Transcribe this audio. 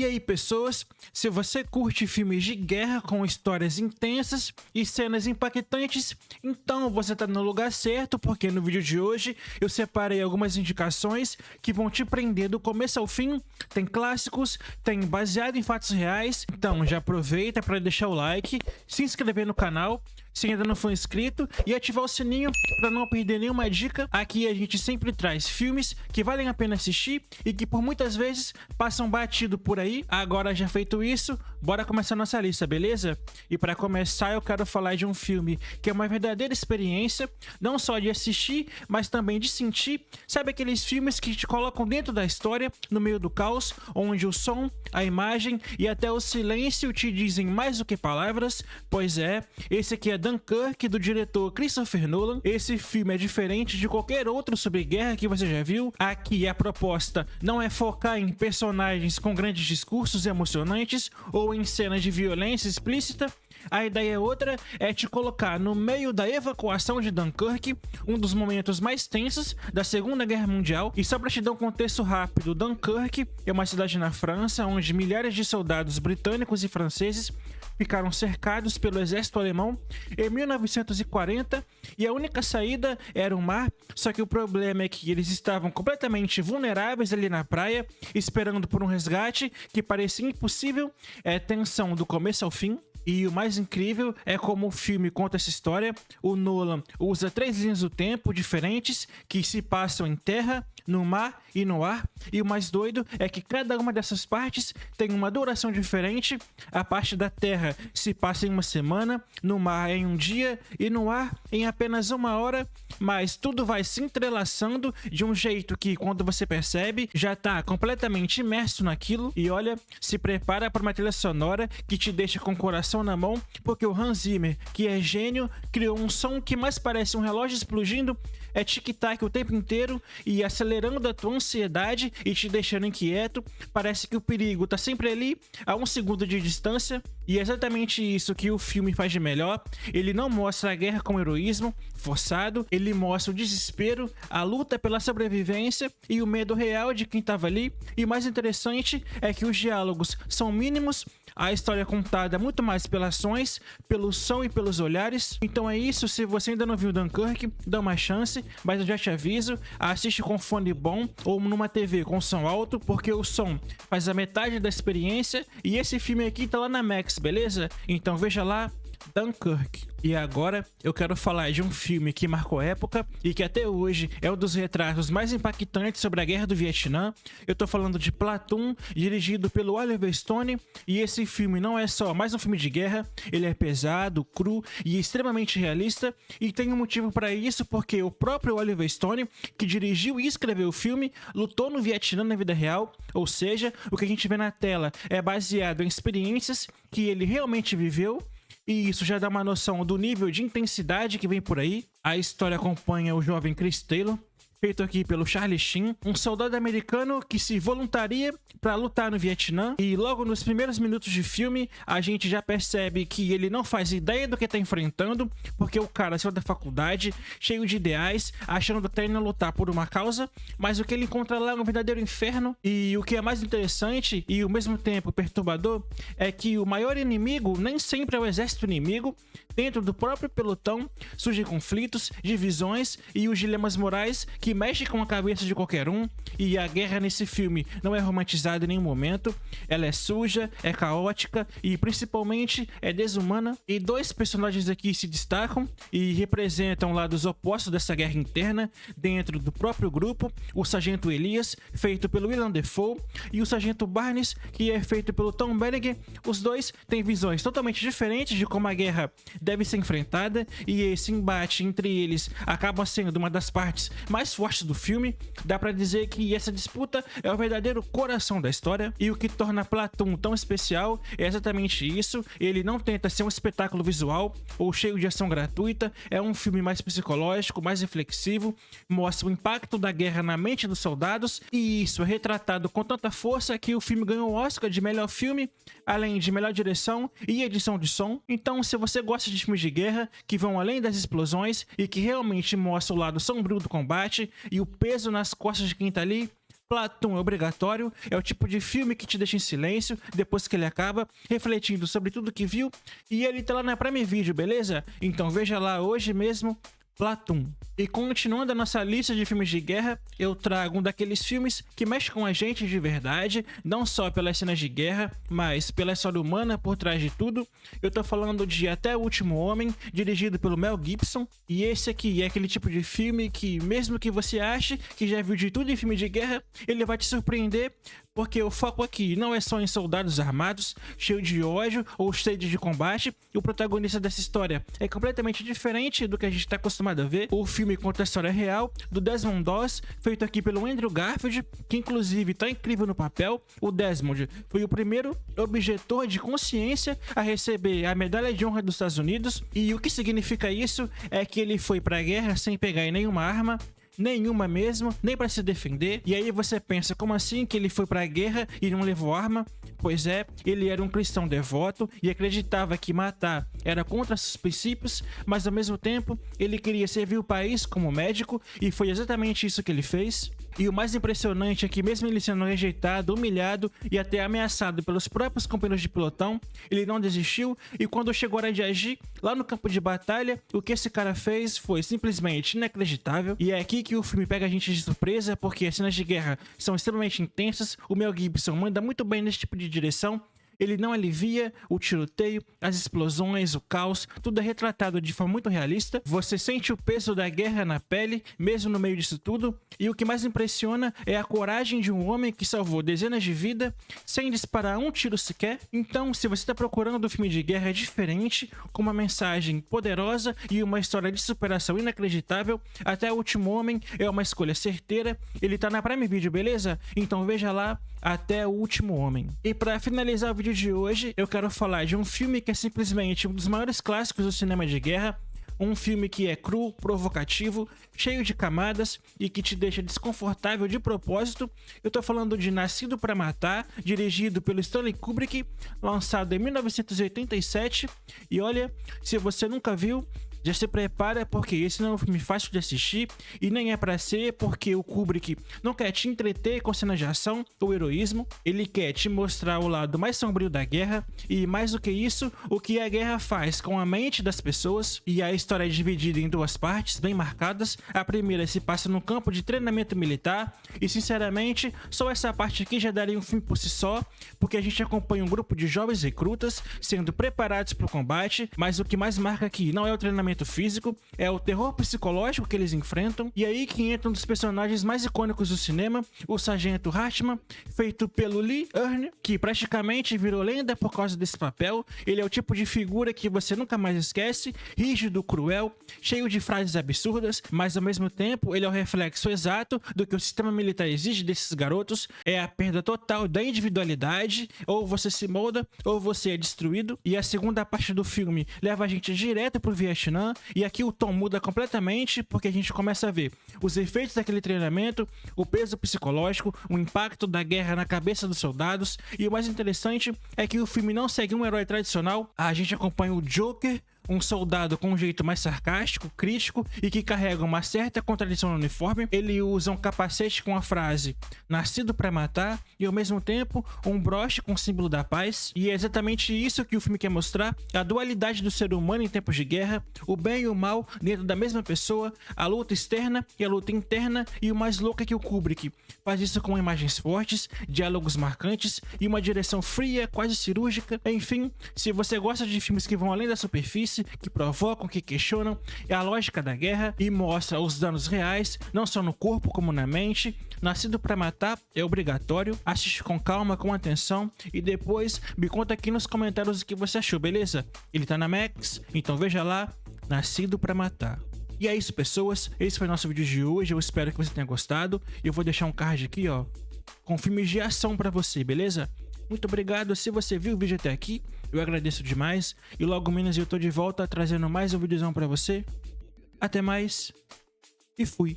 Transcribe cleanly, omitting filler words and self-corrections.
E aí, pessoas, se você curte filmes de guerra com histórias intensas e cenas impactantes, então você tá no lugar certo, porque no vídeo de hoje eu separei algumas indicações que vão te prender do começo ao fim. Tem clássicos, tem baseado em fatos reais, então já aproveita para deixar o like, se inscrever no canal se ainda não for inscrito e ativar o sininho para não perder nenhuma dica. Aqui a gente sempre traz filmes que valem a pena assistir e que por muitas vezes passam batido por aí. Agora já feito isso, bora começar nossa lista, beleza? E para começar eu quero falar de um filme que é uma verdadeira experiência, não só de assistir, mas também de sentir. Sabe aqueles filmes que te colocam dentro da história, no meio do caos, onde o som, a imagem e até o silêncio te dizem mais do que palavras? Pois é, esse aqui é Dunkirk, do diretor Christopher Nolan. Esse filme é diferente de qualquer outro sobre guerra que você já viu. Aqui a proposta não é focar em personagens com grandes discursos emocionantes ou em cenas de violência explícita. A ideia outra é te colocar no meio da evacuação de Dunkirk, um dos momentos mais tensos da Segunda Guerra Mundial. E só pra te dar um contexto rápido, Dunkirk é uma cidade na França onde milhares de soldados britânicos e franceses ficaram cercados pelo exército alemão em 1940 e a única saída era o mar. Só que o problema é que eles estavam completamente vulneráveis ali na praia, esperando por um resgate que parecia impossível. É tensão do começo ao fim. E o mais incrível é como o filme conta essa história. O Nolan usa 3 linhas do tempo diferentes que se passam em terra, no mar e no ar. E o mais doido é que cada uma dessas partes tem uma duração diferente. A parte da terra se passa em uma semana, no mar em um dia e no ar em apenas 1 hora. Mas tudo vai se entrelaçando de um jeito que, quando você percebe, já tá completamente imerso naquilo. E olha, se prepara para uma trilha sonora que te deixa com o coração na mão, porque o Hans Zimmer, que é gênio, criou um som que mais parece um relógio explodindo. É tic-tac o tempo inteiro e acelerando a tua ansiedade e te deixando inquieto. Parece que o perigo tá sempre ali, a 1 segundo de distância. E é exatamente isso que o filme faz de melhor. Ele não mostra a guerra com heroísmo forçado, ele mostra o desespero, a luta pela sobrevivência e o medo real de quem tava ali. E o mais interessante é que os diálogos são mínimos, a história é contada muito mais pelas ações, pelo som e pelos olhares. Então é isso, se você ainda não viu Dunkirk, dá uma chance, mas eu já te aviso, assiste com fone bom ou numa TV com som alto, porque o som faz a metade da experiência e esse filme aqui tá lá na Max, beleza? Então veja lá, Dunkirk. E agora eu quero falar de um filme que marcou época e que até hoje é um dos retratos mais impactantes sobre a guerra do Vietnã. Eu tô falando de Platoon, dirigido pelo Oliver Stone. E esse filme não é só mais um filme de guerra, ele é pesado, cru e extremamente realista. E tem um motivo para isso, porque o próprio Oliver Stone, que dirigiu e escreveu o filme, lutou no Vietnã na vida real. Ou seja, o que a gente vê na tela é baseado em experiências que ele realmente viveu. E isso já dá uma noção do nível de intensidade que vem por aí. A história acompanha o jovem Chris Taylor, feito aqui pelo Charlie Sheen, um soldado americano que se voluntaria para lutar no Vietnã. E logo nos primeiros minutos de filme, a gente já percebe que ele não faz ideia do que tá enfrentando, porque o cara saiu da faculdade, cheio de ideais, achando que tá indo lutar por uma causa, mas o que ele encontra lá é um verdadeiro inferno. E o que é mais interessante e ao mesmo tempo perturbador é que o maior inimigo nem sempre é o exército inimigo. Dentro do próprio pelotão surgem conflitos, divisões e os dilemas morais que mexem com a cabeça de qualquer um. E a guerra nesse filme não é romantizada em nenhum momento. Ela é suja, é caótica e principalmente é desumana. E 2 personagens aqui se destacam e representam lados opostos dessa guerra interna dentro do próprio grupo: o Sargento Elias, feito pelo Willem Dafoe, e o Sargento Barnes, que é feito pelo Tom Berenger. Os 2 têm visões totalmente diferentes de como a guerra deve ser enfrentada, e esse embate entre eles acaba sendo uma das partes mais fortes do filme. Dá pra dizer que essa disputa é o verdadeiro coração da história, e o que torna Platoon tão especial é exatamente isso. Ele não tenta ser um espetáculo visual ou cheio de ação gratuita, é um filme mais psicológico, mais reflexivo, mostra o impacto da guerra na mente dos soldados, e isso é retratado com tanta força que o filme ganhou o Oscar de melhor filme, além de melhor direção e edição de som. Então, se você gosta de filmes de guerra que vão além das explosões e que realmente mostram o lado sombrio do combate e o peso nas costas de quem tá ali, Platoon é obrigatório, é o tipo de filme que te deixa em silêncio depois que ele acaba, refletindo sobre tudo que viu, e ele tá lá na Prime Video, beleza? Então veja lá hoje mesmo, Platoon. E continuando a nossa lista de filmes de guerra, eu trago um daqueles filmes que mexe com a gente de verdade, não só pelas cenas de guerra, mas pela história humana por trás de tudo. Eu tô falando de Até o Último Homem, dirigido pelo Mel Gibson, e esse aqui é aquele tipo de filme que, mesmo que você ache que já viu de tudo em filme de guerra, ele vai te surpreender, porque o foco aqui não é só em soldados armados, cheio de ódio ou sede de combate. O protagonista dessa história é completamente diferente do que a gente está acostumado a ver. O filme conta a história real do Desmond Doss, feito aqui pelo Andrew Garfield, que inclusive tá incrível no papel. O Desmond foi o primeiro objetor de consciência a receber a Medalha de Honra dos Estados Unidos, e o que significa isso é que ele foi pra guerra sem pegar em nenhuma arma, nenhuma mesmo, nem para se defender. E aí você pensa, como assim que ele foi pra guerra e não levou arma? Pois é, ele era um cristão devoto e acreditava que matar era contra seus princípios, mas ao mesmo tempo ele queria servir o país como médico, e foi exatamente isso que ele fez. E o mais impressionante é que, mesmo ele sendo rejeitado, humilhado e até ameaçado pelos próprios companheiros de pelotão, ele não desistiu, e quando chegou a hora de agir lá no campo de batalha, o que esse cara fez foi simplesmente inacreditável. E é aqui que o filme pega a gente de surpresa, porque as cenas de guerra são extremamente intensas. O Mel Gibson manda muito bem nesse tipo de direção. Ele não alivia o tiroteio, as explosões, o caos, tudo é retratado de forma muito realista. Você sente o peso da guerra na pele, mesmo no meio disso tudo. E o que mais impressiona é a coragem de um homem que salvou dezenas de vidas sem disparar um tiro sequer. Então, se você está procurando um filme de guerra diferente, com uma mensagem poderosa e uma história de superação inacreditável, Até o Último Homem é uma escolha certeira. Ele tá na Prime Video, beleza? Então veja lá, Até o Último Homem. E para finalizar o vídeo de hoje, eu quero falar de um filme que é simplesmente um dos maiores clássicos do cinema de guerra. Um filme que é cru, provocativo, cheio de camadas e que te deixa desconfortável de propósito. Eu tô falando de Nascido para Matar, dirigido pelo Stanley Kubrick, lançado em 1987. E olha, se você nunca viu, já se prepara, porque esse não é um filme fácil de assistir, e nem é pra ser, porque o Kubrick não quer te entreter com cenas de ação ou heroísmo. Ele quer te mostrar o lado mais sombrio da guerra, e mais do que isso, o que a guerra faz com a mente das pessoas. E a história é dividida em duas partes bem marcadas. A primeira se passa no campo de treinamento militar, e sinceramente, só essa parte aqui já daria um filme por si só, porque a gente acompanha um grupo de jovens recrutas sendo preparados para o combate. Mas o que mais marca aqui não é o treinamento físico, é o terror psicológico que eles enfrentam. E aí que entra um dos personagens mais icônicos do cinema, o Sargento Hartman, feito pelo Lee Ermey, que praticamente virou lenda por causa desse papel. Ele é o tipo de figura que você nunca mais esquece, rígido, cruel, cheio de frases absurdas, mas ao mesmo tempo ele é o reflexo exato do que o sistema militar exige desses garotos. É a perda total da individualidade, ou você se molda ou você é destruído. E a segunda parte do filme leva a gente direto pro Vietnã, e aqui o tom muda completamente, porque a gente começa a ver os efeitos daquele treinamento, o peso psicológico, o impacto da guerra na cabeça dos soldados. E o mais interessante é que o filme não segue um herói tradicional. A gente acompanha o Joker, um soldado com um jeito mais sarcástico, crítico e que carrega uma certa contradição no uniforme. Ele usa um capacete com a frase "Nascido para matar" e ao mesmo tempo um broche com o símbolo da paz. E é exatamente isso que o filme quer mostrar: a dualidade do ser humano em tempos de guerra, o bem e o mal dentro da mesma pessoa, a luta externa e a luta interna. E o mais louco é que o Kubrick faz isso com imagens fortes, diálogos marcantes e uma direção fria, quase cirúrgica. Enfim, se você gosta de filmes que vão além da superfície, que provocam, que questionam a lógica da guerra e mostra os danos reais, não só no corpo como na mente, Nascido para Matar é obrigatório. Assiste com calma, com atenção, e depois me conta aqui nos comentários o que você achou, beleza? Ele tá na Max, então veja lá, Nascido para Matar. E é isso, pessoas, esse foi o nosso vídeo de hoje. Eu espero que você tenha gostado. Eu vou deixar um card aqui, ó, com filmes de ação pra você, beleza? Muito obrigado. Se você viu o vídeo até aqui, eu agradeço demais. E logo menos eu tô de volta trazendo mais um videozão pra você. Até mais e fui.